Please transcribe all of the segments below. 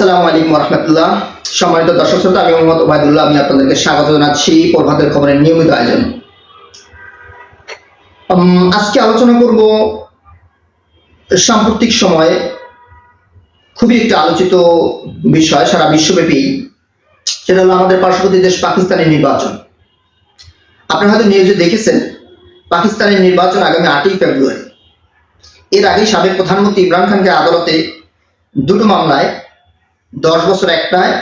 আসসালামু আলাইকুম রহমতুল্লাহ। সম্মানিত দর্শক শ্রোতা, আমি মোহাম্মদ ওবায়দুল্লাহ। আমি আপনাদেরকে স্বাগত জানাচ্ছি প্রভাতের খবরের নিয়মিত আয়োজন। আজকে আলোচনা করব সাম্প্রতিক সময়ে খুবই একটা আলোচিত বিষয় সারা বিশ্বব্যাপী, সেটা হলো আমাদের পার্শ্ববর্তী দেশ পাকিস্তানের নির্বাচন। আপনারা হয়তো নিউজে দেখেছেন, পাকিস্তানের নির্বাচন আগামী 8ই ফেব্রুয়ারি। এর আগে সাবেক প্রধানমন্ত্রী ইমরান খানকে আদালতে দুটো মামলায় 10 বছর একটায়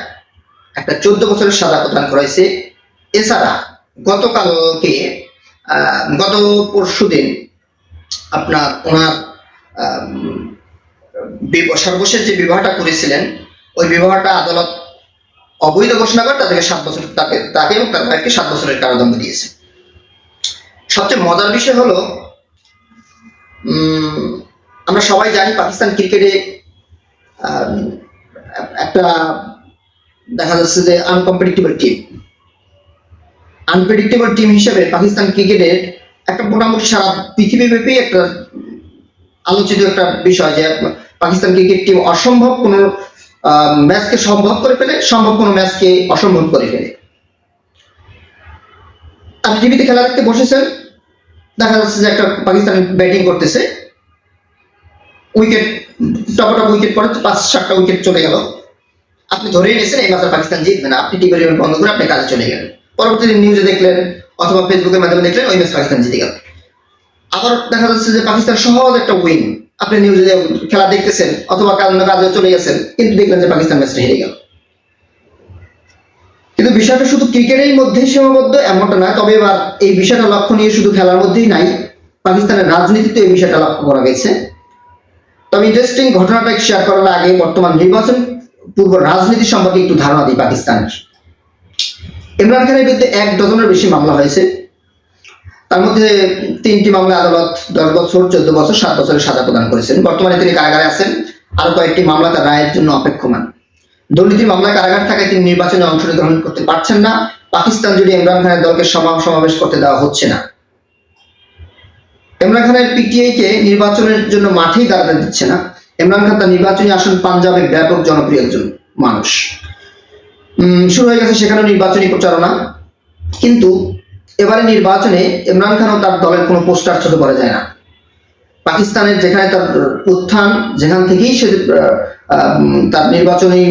একটা 14 বছরের সাজা প্রদান করা হয়েছে। এছাড়া গত পরশুদিন আপনার ওনার সর্বশেষ যে বিবাহটা করেছিলেন, ওই বিবাহটা আদালত অবৈধ ঘোষণা করে তাদেরকে 7 বছর তাকে এবং তার ভাইকে 7 বছরের কারাদণ্ড দিয়েছে। সবচেয়ে মজার বিষয় হলো, আমরা সবাই জানি পাকিস্তান ক্রিকেটে একটা দেখা যাচ্ছে যে আনপ্রেডিক্টেবল টিম হিসেবে পাকিস্তান ক্রিকেটের একটা মোটামুটি সারা পৃথিবীব্যাপী একটা আলোচিত একটা বিষয় যে পাকিস্তান ক্রিকেট টিম অসম্ভব কোনো ম্যাচকে সম্ভব করে ফেলে, সম্ভব কোনো ম্যাচকে অসম্ভব করে ফেলে। আপনি টিভিতে খেলা দেখতে বসেছেন, দেখা যাচ্ছে যে একটা পাকিস্তান ব্যাটিং করতেছে, উইকেট টপ উইকেট পড়ে 5-7টা উইকেট চলে গেল। আপনি ধরেই নিয়েছেন এই ম্যাচে পাকিস্তান জিতবে না, আপনি টিভি রিমোট বন্ধ করে আপনি কাজে চলে গেলেন। পরবর্তীতে নিউজে দেখলেন অথবা ফেসবুকের মাধ্যমে দেখলেন ওই ম্যাচ পাকিস্তান জিতে গেল। আবার দেখা যাচ্ছে যে পাকিস্তান সহজ একটা উইন, আপনি নিউজে খেলা দেখতেছেন অথবা কাজে চলে গেছেন, কিন্তু দেখলেন যে পাকিস্তান ম্যাচটা হেরে গেল। কিন্তু বিষয়টা শুধু ক্রিকেটের মধ্যেই সীমাবদ্ধ এমনটা নয়। তবে এবার এই বিষয়টা লক্ষ্য নিয়ে শুধু খেলার মধ্যেই নাই, পাকিস্তানের রাজনীতিতে এই বিষয়টা লক্ষ্য করা গেছে। তবে ইন্টারেস্টিং ঘটনাটা শেয়ার করার আগে বর্তমান নির্বাচন পূর্ব রাজনীতি সম্পর্কে একটু ধারণা দিই। পাকিস্তানের ইমরান খানের বিরুদ্ধে 1 ডজনের বেশি মামলা হয়েছে। তার মধ্যে 3টি মামলা আদালত 10 বছর, 14 বছর, 7 বছরের সাজা প্রদান করেছেন। বর্তমানে তিনি কারাগারে আছেন। আরো কয়েকটি মামলা তার রায়ের জন্য অপেক্ষমান। দুর্নীতির মামলায় কারাগার থাকায় তিনি নির্বাচনে অংশগ্রহণ করতে পারছেন না। পাকিস্তান জুড়ে ইমরান খানের দলকে সমাবেশ করতে দেওয়া হচ্ছে না। ইমরান খানের পিটিআই কে নির্বাচনের জন্য মাঠেই দাঁড়াতে দিচ্ছে না। ইমরান খান তার নির্বাচনী আসন পাঞ্জাবে ব্যাপক জনপ্রিয় একজন মানুষ। শুরু হয়ে গেছে সেখানে নির্বাচনী প্রচারণা, কিন্তু এবারে নির্বাচনে ইমরান খান ও তার দলের কোনো পোস্টার ছোট করা যায় না। পাকিস্তানের যেখানে তার উত্থান, যেখান থেকেই সে তার নির্বাচনী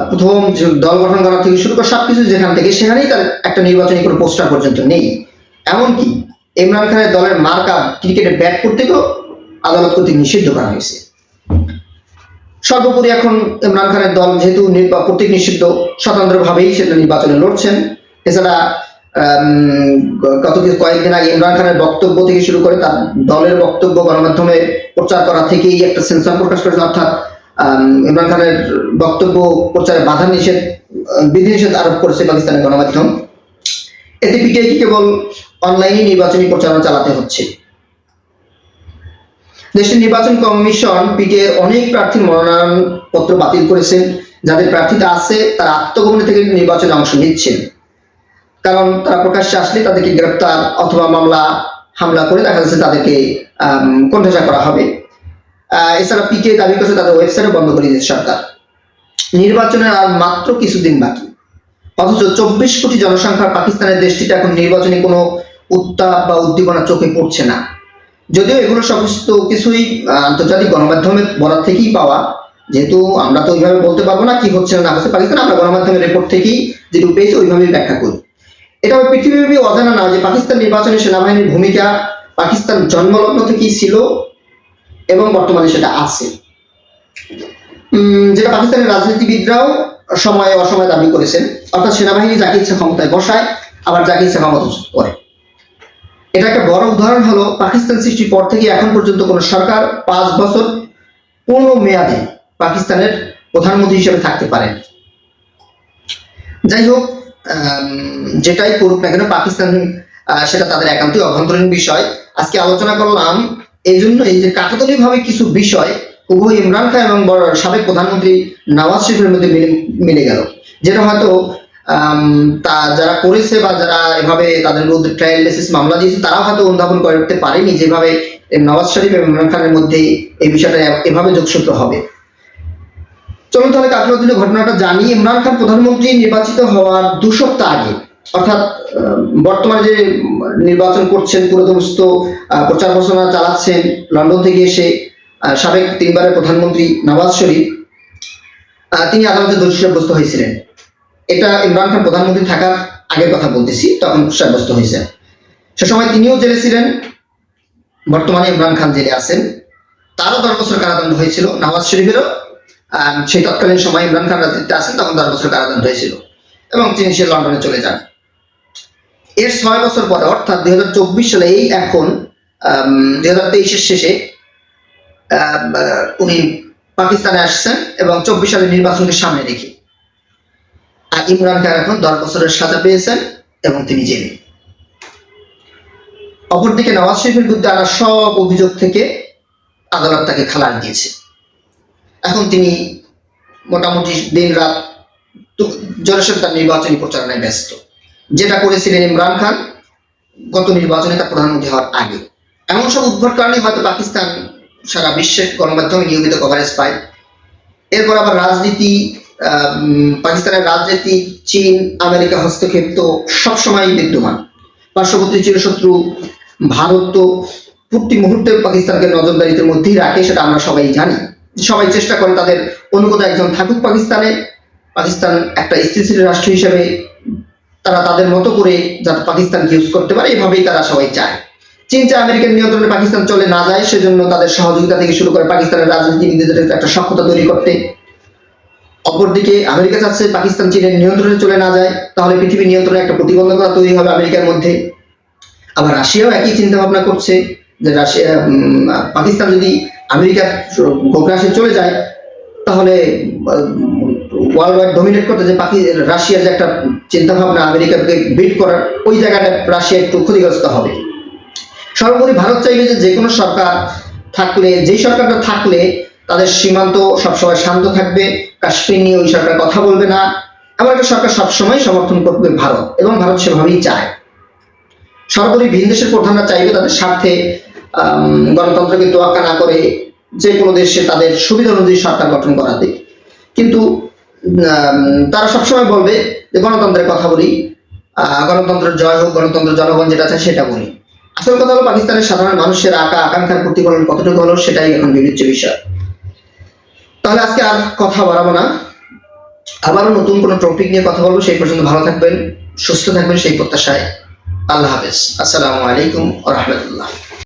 প্রথম দল গঠন করা থেকে শুরু করে সবকিছু যেখান থেকে, সেখানেই তার একটা নির্বাচনী কোনো পোস্টার পর্যন্ত নেই। এমনকি ইমরান খানের দলের মার্কা ক্রিকেটে ব্যাট করতেও আদালত কর্তৃক নিষিদ্ধ করা হয়েছে। সর্বোপরি এখন ইমরান খানের দল যেহেতু কর্তৃক নিষিদ্ধ, স্বতন্ত্রভাবেই সেটা নির্বাচনে লড়ছেন। এছাড়া কয়েকদিন আগে ইমরান খানের বক্তব্য থেকে শুরু করে তার দলের বক্তব্য গণমাধ্যমে প্রচার করা থেকেই একটা সেন্সর প্রকাশ করেছে, অর্থাৎ ইমরান খানের বক্তব্য প্রচারে বিধিনিষেধ আরোপ করেছে পাকিস্তানের গণমাধ্যম। এতে পিটিআই কে কেবল অনলাইনে নির্বাচনী প্রচারণা চালাতে হচ্ছে। দেশের নির্বাচন কমিশন পিটিআই অনেক প্রার্থীর মনোনয়ন পত্র বাতিল করেছেন। যাদের প্রার্থীতা আছে তারা আত্মগোপনে থেকে নির্বাচনে অংশ নিচ্ছেন, কারণ তারা প্রকাশ্যে আসলে তাদেরকে গ্রেপ্তার অথবা হামলা করে দেখা যাচ্ছে তাদেরকে কোণঠাসা করা হবে। এছাড়া পিটিআই দাবি করছে তাদের ওয়েবসাইট বন্ধ করে দিয়েছে সরকার। নির্বাচনের আর মাত্র কিছুদিন বাকি, অথচ 24 কোটি জনসংখ্যার পাকিস্তানের দেশটিতে এখন নির্বাচনে কোনো উত্তাপ বা উদ্দীপনা চোখে পড়ছে না। যদিও এগুলো সমস্ত কিছুই আন্তর্জাতিক গণমাধ্যমের বরাত থেকেই পাওয়া, যেহেতু আমরা তো ওইভাবে বলতে পারবো না কি হচ্ছে না হচ্ছে পাকিস্তান, আমরা গণমাধ্যমের রিপোর্ট থেকেই যেটুকু পেয়েছি ওইভাবেই ব্যাখ্যা করি। এটা পৃথিবীব্যাপী অজানা না যে পাকিস্তান নির্বাচনে সেনাবাহিনীর ভূমিকা পাকিস্তান জন্মলগ্ন থেকেই ছিল এবং বর্তমানে সেটা আছে, যেটা পাকিস্তানের রাজনীতিবিদরাও সময়ে অসময়ে দাবি করেছেন। অর্থাৎ সেনাবাহিনী যাকে ইচ্ছা ক্ষমতায় বসায়, আবার যাকে ইচ্ছা ক্ষমতাচ্যুত করে। এটা একটা বড় উদাহরণ হলো পাকিস্তান সৃষ্টির পর থেকে এখন পর্যন্ত কোন সরকার 5 বছর পূর্ণ মেয়াদে পাকিস্তানের প্রধানমন্ত্রী হিসেবে থাকতে পারেন। যাই হোক, যেটাই করুক না কেন পাকিস্তান সেটা তাদের একান্তই অভ্যন্তরীণ বিষয়। আজকে আলোচনা করলাম এই জন্য এই যে কাকতালীয়ভাবে কিছু বিষয় উভয় ইমরান খান এবং সাবেক প্রধানমন্ত্রী নওয়াজ শরীফের মধ্যে মিলে গেল, যেটা হয়তো তা যারা করেছে বা যারা এভাবে তাদের বিরুদ্ধে ট্রায়াল বেসিস মামলা দিয়েছে তারাও হয়তো অনুধাবন করতে পারেনি যেভাবে নওয়াজ শরীফ এবং ইমরান খানের মধ্যে এই বিষয়টা এভাবে যোগসূত্র হবে। চলুন তাহলে কাকরাদিনে ঘটনাটা জানি। ইমরান খান প্রধানমন্ত্রী নির্বাচিত হওয়ার 2 সপ্তাহ আগে, অর্থাৎ বর্তমানে যে নির্বাচন করছেন পুরোদমস্ত প্রচার ঘোষণা চালাচ্ছেন লন্ডন থেকে এসে সাবেক 3বারের প্রধানমন্ত্রী নওয়াজ শরীফ, তিনি আদালতে দোষী সাব্যস্ত হয়েছিলেন। এটা ইমরান খান প্রধানমন্ত্রী থাকার আগের কথা বলতেছি, তখন সাব্যস্ত হয়েছেন। সে সময় তিনিও জেলে ছিলেন, বর্তমানে ইমরান খান জেলে আছেন। তারও 10 বছর কারাদণ্ড হয়েছিল, নওয়াজ শরীফেরও সেই তৎকালীন সময় ইমরান খান রাজনীতিতে আসেন, তখন 10 বছর কারাদণ্ড হয়েছিল এবং তিনি সে লন্ডনে চলে যান। এর 6 বছর পরে, অর্থাৎ 2024 সালে, এই এখন 2023-এর শেষে উনি পাকিস্তানে আসছেন এবং 24 সালের নির্বাচনকে সামনে রেখে। আর ইমরান খান এখন 10 বছরের সাজা পেয়েছেন এবং তিনি জেলে। অপরদিকে নওয়াজ শরীফের বিরুদ্ধে আনা সব অভিযোগ থেকে আদালত তাকে খালাস দিয়েছে। এখন তিনি মোটামুটি দিন রাত জোরসোর তার নির্বাচনী প্রচারণায় ব্যস্ত, যেটা করেছিলেন ইমরান খান গত নির্বাচনে তার প্রধানমন্ত্রী হওয়ার আগে। এমন সব উদ্ভট কারণে হয়তো পাকিস্তান সারা বিশ্বের গণমাধ্যমে নিয়মিত কভারেজ পায়। এরপর আবার রাজনীতি, পাকিস্তানের রাজনীতি, চীন, আমেরিকা হস্তক্ষেপ তো সবসময় বিদ্যমান। পার্শ্ববর্তী চিরশত্রু ভারত তো প্রতি মুহূর্তে পাকিস্তানকে নজরদারিতে মধ্যেই রাখে, সেটা আমরা সবাই জানি। সবাই চেষ্টা করে তাদের অনুগত একজন থাকুক পাকিস্তানে, পাকিস্তান একটা স্থিতিশীল রাষ্ট্র হিসেবে তারা তাদের মতো করে যাতে পাকিস্তানকে ইউজ করতে পারে, এভাবেই তারা সবাই চায়। চীন চায় আমেরিকার নিয়ন্ত্রণে পাকিস্তান চলে না যায়, সেজন্য তাদের সহযোগিতা থেকে শুরু করে পাকিস্তানের রাজনীতিবিদদের একটা সক্ষমতা তৈরি করতে। অপরদিকে আমেরিকা চাচ্ছে পাকিস্তান চীনের নিয়ন্ত্রণে চলে না যায়, তাহলে পৃথিবীর নিয়ন্ত্রণে একটা প্রতিবন্ধকতা তৈরি হবে আমেরিকার মধ্যে। আবার রাশিয়াও একই চিন্তা ভাবনা করছে যে রাশিয়া, পাকিস্তান যদি আমেরিকার গোগ্রাসে চলে যায়, তাহলে ওয়ার্ল্ড ওয়াইড ডমিনেট করতে যে রাশিয়ার যে একটা চিন্তা ভাবনা আমেরিকাকে বিট করার, ওই জায়গাটা রাশিয়া একটু ক্ষতিগ্রস্ত হবে। সর্বোপরি ভারত চাইবে যে কোনো সরকার থাকলে, যেই সরকারটা থাকলে তাদের সীমান্ত সবসময় শান্ত থাকবে, কাশ্মীর নিয়ে ওই সরকার কথা বলবে না, এমন একটা সরকার সবসময় সমর্থন করবে ভারত, এবং ভারত সেভাবেই চায়। সর্বোপরি ভিন দেশের প্রধানরা চাইবে তাদের স্বার্থে গণতন্ত্রকে তোয়াক্কা না করে যে কোনো দেশে তাদের সুবিধা অনুযায়ী সরকার গঠন করাতে। কিন্তু তারা সবসময় বলবে যে গণতন্ত্রের কথা বলি, গণতন্ত্রের জয় হোক, গণতন্ত্র জনগণ যেটা চায় সেটা বলি। আসল কথা হলো পাকিস্তানের সাধারণ মানুষের আকাঙ্ক্ষার প্রতিফলন কতটুকু হলো সেটাই এখন বিবেচ্য বিষয়। তাহলে আজকে আর কথা বাড়াবো না, আবারও নতুন কোনো টপিক নিয়ে কথা বলবো। সেই পর্যন্ত ভালো থাকবেন, সুস্থ থাকবেন সেই প্রত্যাশায়। আল্লাহ হাফেজ। আসসালামু আলাইকুম ওয়া রাহমাতুল্লাহ।